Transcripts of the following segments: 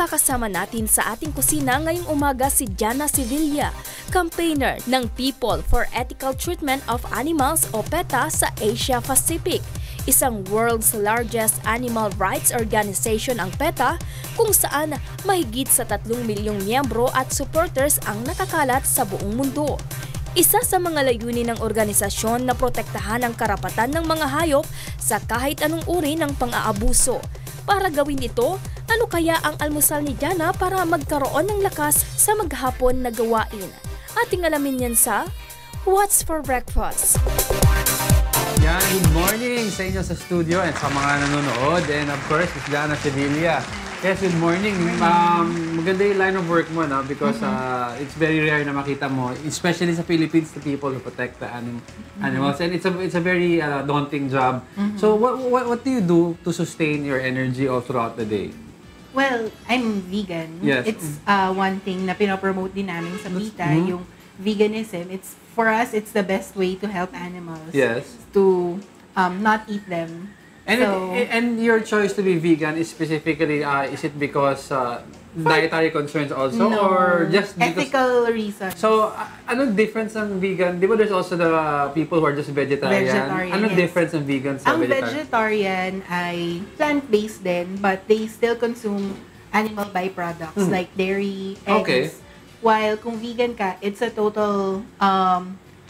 Makakasama natin sa ating kusina ngayong umaga si Jana Sevilla, campaigner ng People for Ethical Treatment of Animals o PETA sa Asia Pacific. Isang world's largest animal rights organization ang PETA kung saan mahigit sa 3 milyong miyembro at supporters ang nakakalat sa buong mundo. Isa sa mga layunin ng organisasyon na protektahan ang karapatan ng mga hayop sa kahit anong uri ng pang-aabuso. Para gawin ito, ano kaya ang almusal ni Jana para magkaroon ng lakas sa maghapon na gawain? Ating alamin yan sa What's for Breakfast? Yan, good morning sa inyo sa studio and sa mga nanonood. And of course, it's Jana Sevilla. Yes, good morning. Maganda yung line of work mo, no? Because it's very rare na makita mo, especially sa Philippines, the people who protect the animals. And it's a very daunting job. So what do you do to sustain your energy all throughout the day? Well, I'm vegan. Yes. It's one thing na pinopromote din namin sa PETA, yung veganism. For us, it's the best way to help animals. Yes. To not eat them. And your choice to be vegan is specifically, is it because dietary concerns also? No, or just because... ethical reasons. So, ano difference ng vegan? Di ba there's also the people who are just vegetarian? Ano difference ng vegan sa ang vegetarian? ay plant-based din, but they still consume animal byproducts like dairy, eggs. Okay. While kung vegan ka, it's a total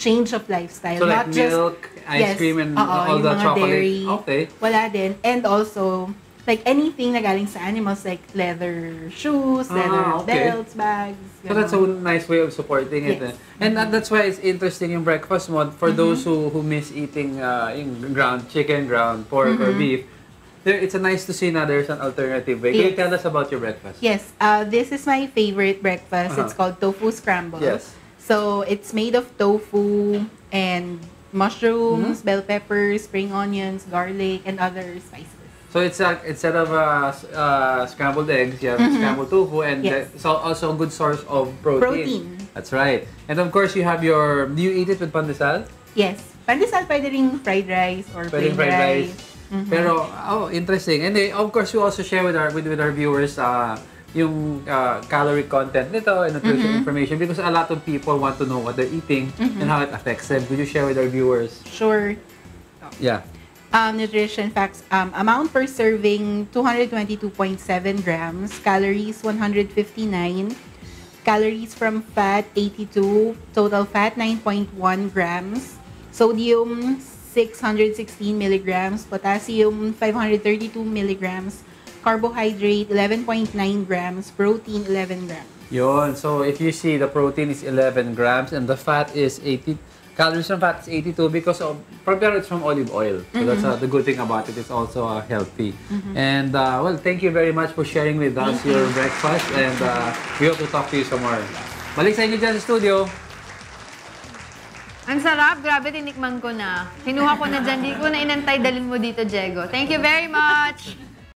change of lifestyle. So not like milk, ice cream, and all the chocolate? Dairy, okay. Wala din. And also, like anything na galing sa animals, like leather shoes, leather belts, bags. So that's a nice way of supporting it. Yes. And that's why it's interesting yung breakfast mo for those who miss eating yung ground chicken, ground pork, or beef. It's nice to see na there's an alternative way. Can you tell us about your breakfast? Yes. This is my favorite breakfast. It's called tofu scramble. Yes. So it's made of tofu and mushrooms, bell peppers, spring onions, garlic, and other spices. So it's instead of scrambled eggs, you have scrambled tofu, and it's also a good source of protein. That's right. And of course, you have your. Do you eat it with pandesal? Yes, pandesal pwede ring fried rice or plain rice. Pero interesting. And of course, we also share with our viewers yung calorie content nito and nutrition information because a lot of people want to know what they're eating and how it affects them. Could you share with our viewers? Sure. Yeah. Nutrition facts. Amount per serving, 222.7 grams. Calories, 159. Calories from fat, 82. Total fat, 9.1 grams. Sodium, 616 milligrams. Potassium, 532 milligrams. Carbohydrate, 11.9 grams. Protein, 11 grams. Yun. So, if you see, the protein is 11 grams and the fat is 80. Calories from fat is 82 because it's from olive oil. So, that's the good thing about it. It's also healthy. And, well, thank you very much for sharing with us your breakfast. And we hope to talk to you some more. Balik sa inyo dyan sa studio. Ang sarap. Grabe, tinikman ko na. Kinuha ko na dyan. Di ko na inantay dalin mo dito, Diego. Thank you very much.